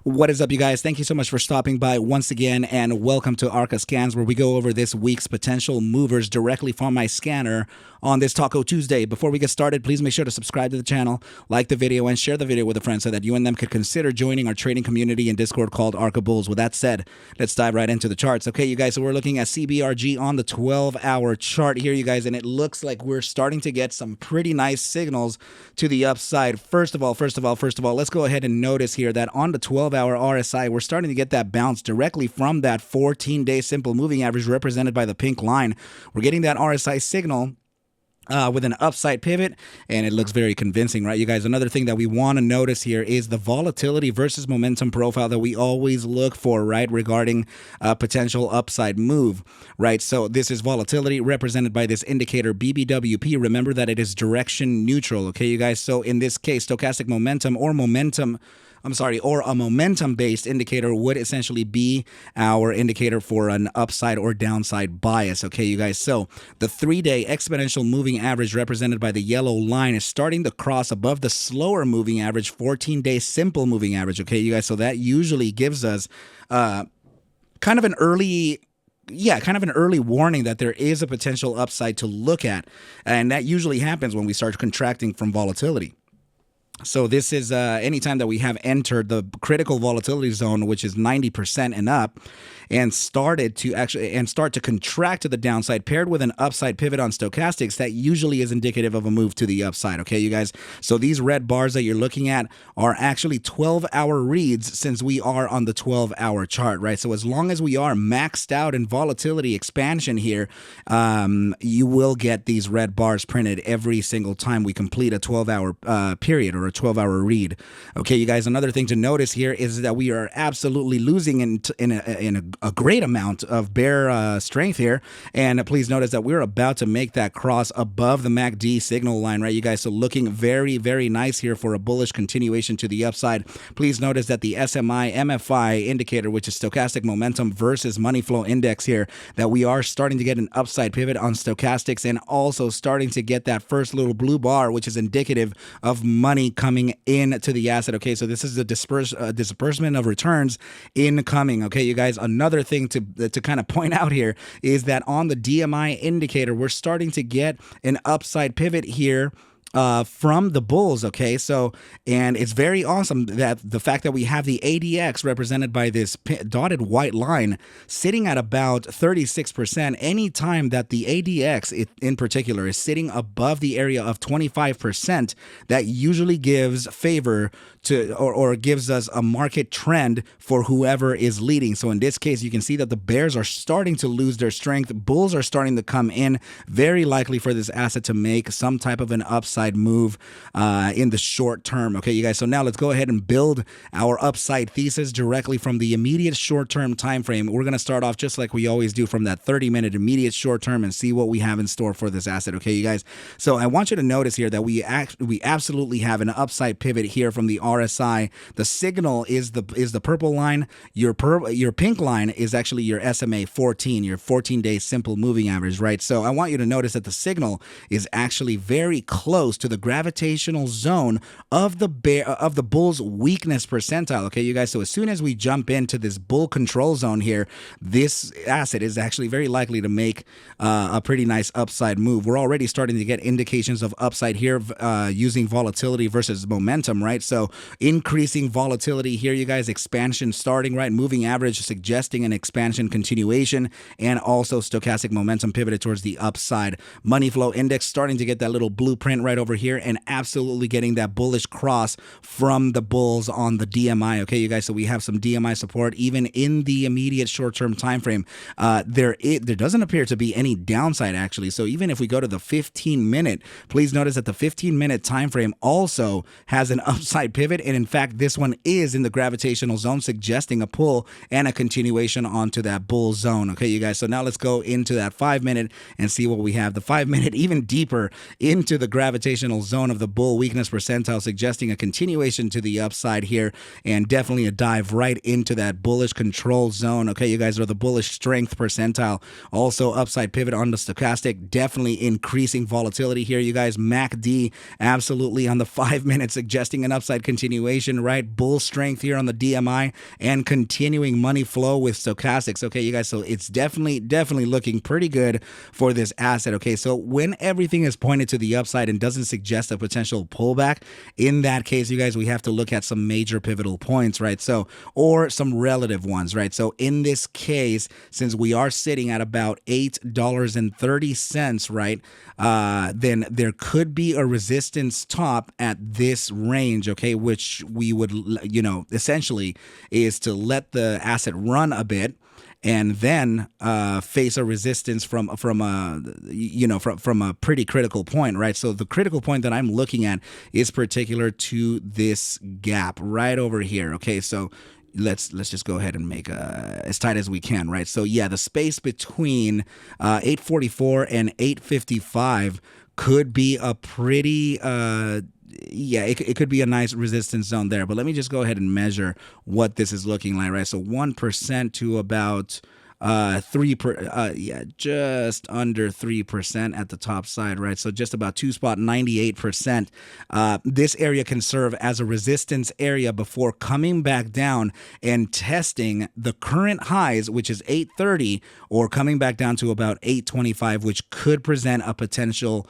What is up, you guys? Thank you so much for stopping by once again, and welcome to Arca Scans, where we go over this week's potential movers directly from my scanner on this Taco Tuesday. Before we get started, please make sure to subscribe to the channel, like the video, and share the video with a friend so that you and them could consider joining our trading community in Discord called Arca Bulls. With that said, let's dive right into the charts. Okay, you guys, so we're looking at CBRG on the 12-hour chart here, you guys, and it looks like we're starting to get some pretty nice signals to the upside. First of all, let's go ahead and notice here that on the 12-hour RSI, we're starting to get that bounce directly from that 14-day simple moving average represented by the pink line. We're getting that RSI signal with an upside pivot, and it looks very convincing, right, you guys? Another thing that we want to notice here is the volatility versus momentum profile that we always look for, right, regarding a potential upside move, right? So this is volatility represented by this indicator BBWP. Remember that it is direction neutral, okay, you guys? So in this case, stochastic momentum or a momentum-based indicator would essentially be our indicator for an upside or downside bias, okay, you guys? So the 3-day exponential moving average represented by the yellow line is starting to cross above the slower moving average 14-day simple moving average, okay, you guys? So that usually gives us kind of an early warning that there is a potential upside to look at, and that usually happens when we start contracting from volatility. So this is anytime that we have entered the critical volatility zone, which is 90% and up, and start to contract to the downside, paired with an upside pivot on stochastics, that usually is indicative of a move to the upside, okay, you guys? So these red bars that you're looking at are actually 12-hour reads, since we are on the 12-hour chart, right? So as long as we are maxed out in volatility expansion here, you will get these red bars printed every single time we complete a 12-hour period or a 12-hour read. Okay, you guys, another thing to notice here is that we are absolutely losing in a great amount of bear strength here, and please notice that we're about to make that cross above the MACD signal line, right, you guys? So looking very, very nice here for a bullish continuation to the upside. Please notice that the SMI MFI indicator, which is stochastic momentum versus money flow index here, that we are starting to get an upside pivot on stochastics, and also starting to get that first little blue bar, which is indicative of money coming into the asset. Okay, so this is the disbursement of returns incoming. Okay, you guys, another thing to kind of point out here is that on the DMI indicator, we're starting to get an upside pivot here from the bulls, okay? So, and it's very awesome that the fact that we have the ADX represented by this dotted white line sitting at about 36%. Anytime that the ADX in particular is sitting above the area of 25%, that usually gives favor to, or gives us a market trend for whoever is leading. So in this case, you can see that the bears are starting to lose their strength. Bulls are starting to come in, very likely for this asset to make some type of an upside move in the short term. Okay, you guys, so now let's go ahead and build our upside thesis directly from the immediate short-term time frame. We're going to start off just like we always do from that 30-minute immediate short-term and see what we have in store for this asset. Okay, you guys, so I want you to notice here that we absolutely have an upside pivot here from the RSI. The signal is the purple line. Your pink line is actually your SMA 14, your 14-day simple moving average, right? So I want you to notice that the signal is actually very close to the gravitational zone of the bull's weakness percentile. Okay, you guys, so as soon as we jump into this bull control zone here, this asset is actually very likely to make a pretty nice upside move. We're already starting to get indications of upside here using volatility versus momentum, right? So increasing volatility here, you guys, expansion starting, right? Moving average suggesting an expansion continuation, and also stochastic momentum pivoted towards the upside. Money flow index starting to get that little blueprint right over here, and absolutely getting that bullish cross from the bulls on the DMI. Okay, you guys, so we have some DMI support even in the immediate short-term time frame. There doesn't appear to be any downside, actually. So even if we go to the 15-minute, please notice that the 15-minute time frame also has an upside pivot, and in fact this one is in the gravitational zone, suggesting a pull and a continuation onto that bull zone. Okay, you guys, so now let's go into that 5-minute and see what we have. The 5-minute even deeper into the gravitational rotational zone of the bull weakness percentile, suggesting a continuation to the upside here, and definitely a dive right into that bullish control zone. Okay, you guys, are the bullish strength percentile. Also upside pivot on the stochastic, definitely increasing volatility here, you guys. MACD absolutely on the 5 minutes, suggesting an upside continuation, right? Bull strength here on the DMI and continuing money flow with stochastics. Okay, you guys, so it's definitely looking pretty good for this asset. Okay, so when everything is pointed to the upside and doesn't suggest a potential pullback, in that case, you guys, we have to look at some major pivotal points, right? So, or some relative ones, right? So in this case, since we are sitting at about $8.30, right, then there could be a resistance top at this range, okay, which we would, essentially is to let the asset run a bit and then face a resistance from a pretty critical point, right? So the critical point that I'm looking at is particular to this gap right over here. Okay, so let's just go ahead and make as tight as we can, right? So yeah, the space between 844 and 855 could be a pretty it could be a nice resistance zone there. But let me just go ahead and measure what this is looking like, right? So 1% to about just under 3% at the top side, right? So just about 98%. This area can serve as a resistance area before coming back down and testing the current highs, which is 830, or coming back down to about 825, which could present a potential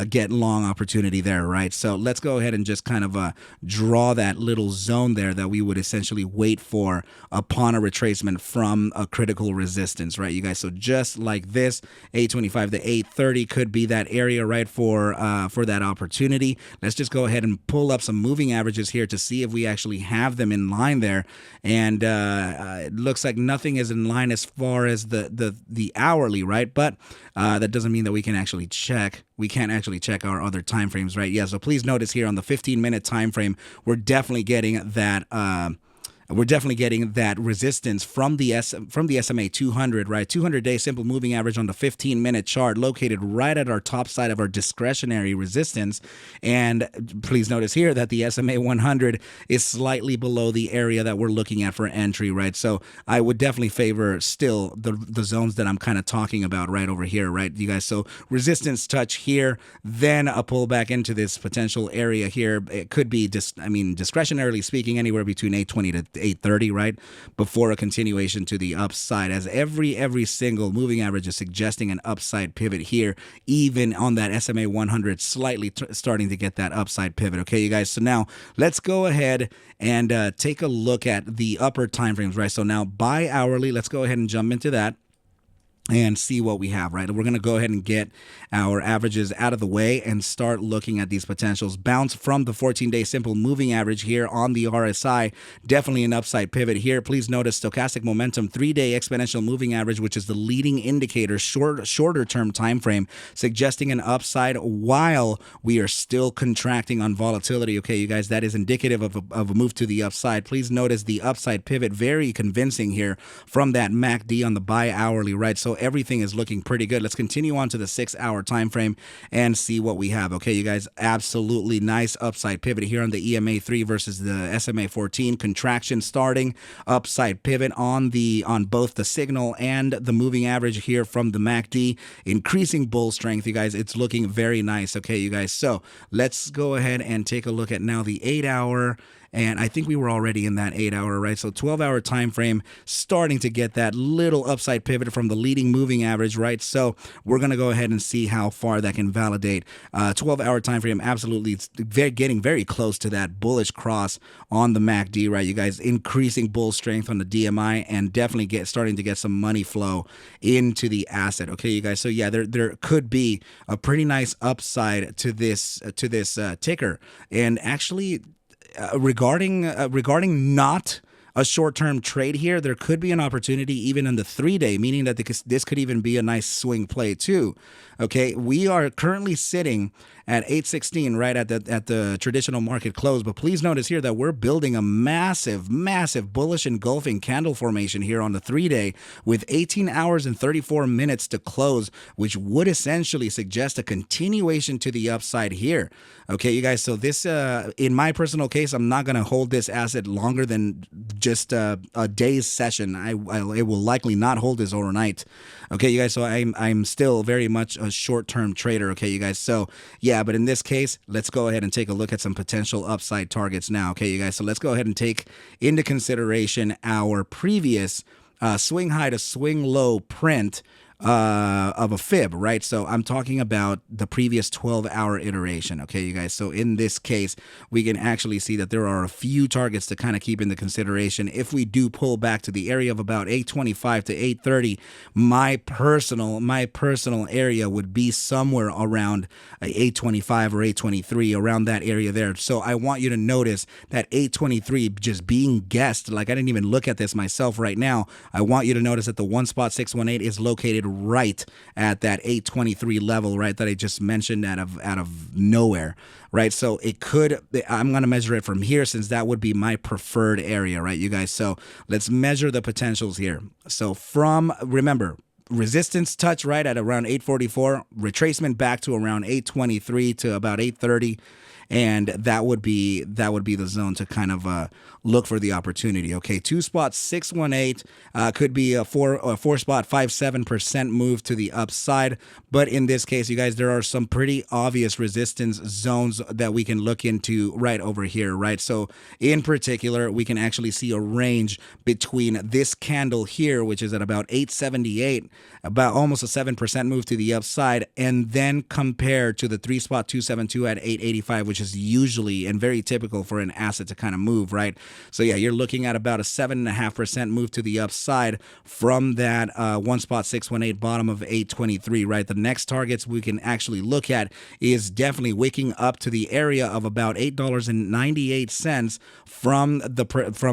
get long opportunity there, right? So let's go ahead and just kind of draw that little zone there that we would essentially wait for upon a retracement from a critical resistance, right, you guys? So just like this, 825 to 830 could be that area, right, for that opportunity. Let's just go ahead and pull up some moving averages here to see if we actually have them in line there. And it looks like nothing is in line as far as the hourly, right? But that doesn't mean that we can actually check. We can't actually check our other time frames, right? Yeah. So please notice here on the 15-minute time frame, we're definitely getting that. We're definitely getting that resistance from the SMA 200, right? 200-day simple moving average on the 15-minute chart, located right at our top side of our discretionary resistance. And please notice here that the SMA 100 is slightly below the area that we're looking at for entry, right? So I would definitely favor still the zones that I'm kind of talking about right over here, right, you guys? So resistance touch here, then a pullback into this potential area here. It could be discretionarily speaking, anywhere between 820 to 830, right, before a continuation to the upside, as every single moving average is suggesting an upside pivot here, even on that SMA 100 slightly starting to get that upside pivot. Okay, you guys, so now let's go ahead and take a look at the upper time frames, right? So now by hourly, let's go ahead and jump into that and see what we have, right? We're going to go ahead and get our averages out of the way and start looking at these potentials. Bounce from the 14-day simple moving average here on the RSI. Definitely an upside pivot here. Please notice stochastic momentum, 3-day exponential moving average, which is the leading indicator, shorter term time frame, suggesting an upside while we are still contracting on volatility. Okay, you guys, that is indicative of a move to the upside. Please notice the upside pivot, very convincing here from that MACD on the buy hourly, right? So everything is looking pretty good. Let's continue on to the 6-hour time frame and see what we have. Okay, you guys, absolutely nice upside pivot here on the EMA 3 versus the SMA 14. Contraction starting, upside pivot on both the signal and the moving average here from the MACD. Increasing bull strength, you guys. It's looking very nice. Okay, you guys. So let's go ahead and take a look at now the 8-hour. And I think we were already in that 8-hour, right? So 12-hour time frame starting to get that little upside pivot from the leading moving average, right? So we're going to go ahead and see how far that can validate. 12-hour time frame, absolutely getting very close to that bullish cross on the MACD, right? You guys, increasing bull strength on the DMI and definitely starting to get some money flow into the asset. Okay, you guys. So yeah, there could be a pretty nice upside to this ticker, and actually. Regarding not a short-term trade here, there could be an opportunity even in the 3-day, meaning that this could even be a nice swing play too. Okay, we are currently sitting at 816, right at the traditional market close. But please notice here that we're building a massive bullish engulfing candle formation here on the 3-day with 18 hours and 34 minutes to close, which would essentially suggest a continuation to the upside here. Okay, you guys, so this in my personal case, I'm not going to hold this asset longer than just a day's session. It will likely not hold this overnight. Okay, you guys, so I'm still very much a short-term trader. Okay, you guys, so yeah, but in this case, let's go ahead and take a look at some potential upside targets now. Okay, you guys, so let's go ahead and take into consideration our previous swing high to swing low print of a fib, right? So I'm talking about the previous 12-hour iteration, okay, you guys? So in this case, we can actually see that there are a few targets to kind of keep into consideration. If we do pull back to the area of about 825 to 830, my personal area would be somewhere around 825 or 823, around that area there. So I want you to notice that 823 just being guessed, like I didn't even look at this myself right now. I want you to notice that the 1.618 is located right at that 823 level, right, that I just mentioned out of nowhere, right? So it could, I'm going to measure it from here since that would be my preferred area, right, you guys? So let's measure the potentials here. So remember, resistance touch right at around 844, retracement back to around 823 to about 830. And that would be the zone to kind of look for the opportunity. Okay, 2.618 could be a 4.57% move to the upside. But in this case, you guys, there are some pretty obvious resistance zones that we can look into right over here, right? So in particular, we can actually see a range between this candle here, which is at about 878, about almost a 7% move to the upside, and then compared to the 3.272 at 885, which is usually and very typical for an asset to kind of move, right? So yeah, you're looking at about a 7.5% move to the upside from that 1.618 bottom of 823, right? The next targets we can actually look at is definitely waking up to the area of about $8.98 from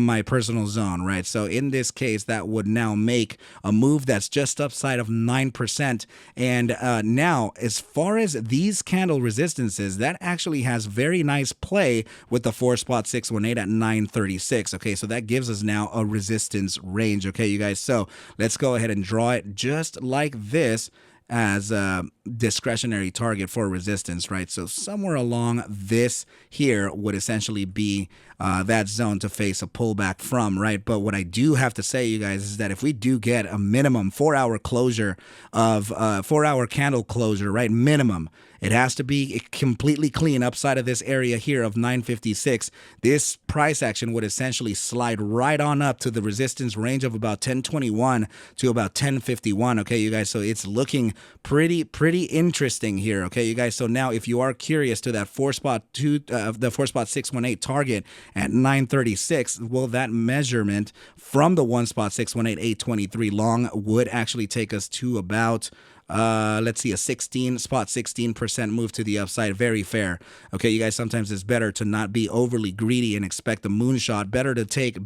my personal zone, right? So in this case, that would now make a move that's just upside of 9%. And now, as far as these candle resistances, that actually has very nice play with the 4.618 at 936. Okay, so that gives us now a resistance range. Okay, you guys, so let's go ahead and draw it just like this as a discretionary target for resistance, right? So somewhere along this here would essentially be that zone to face a pullback from, right? But what I do have to say, you guys, is that if we do get a minimum 4-hour closure of 4-hour candle closure, right? Minimum. It has to be completely clean upside of this area here of 956. This price action would essentially slide right on up to the resistance range of about 1021 to about 1051. Okay, you guys, so it's looking pretty interesting here. Okay, you guys, so now if you are curious to that 4.618 target at 936, well, that measurement from the 1.618 823 long would actually take us to about let's see, a 16% move to the upside. Very fair. Okay, you guys, sometimes it's better to not be overly greedy and expect a moonshot. Better to take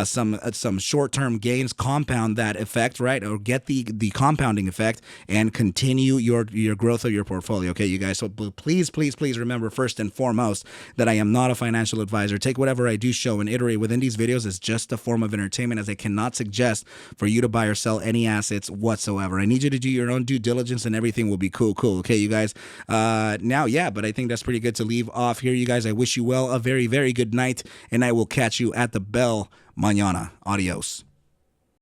some short-term gains, compound that effect, right? Or get the compounding effect and continue your growth of your portfolio. Okay, you guys, so please remember first and foremost that I am not a financial advisor. Take whatever I do show and iterate within these videos as just a form of entertainment, as I cannot suggest for you to buy or sell any assets whatsoever. I need you to do your own due diligence and everything will be cool. Okay, you guys. Now, yeah, but I think that's pretty good to leave off here, you guys. I wish you well, a very, very good night, and I will catch you at the bell mañana. Adios.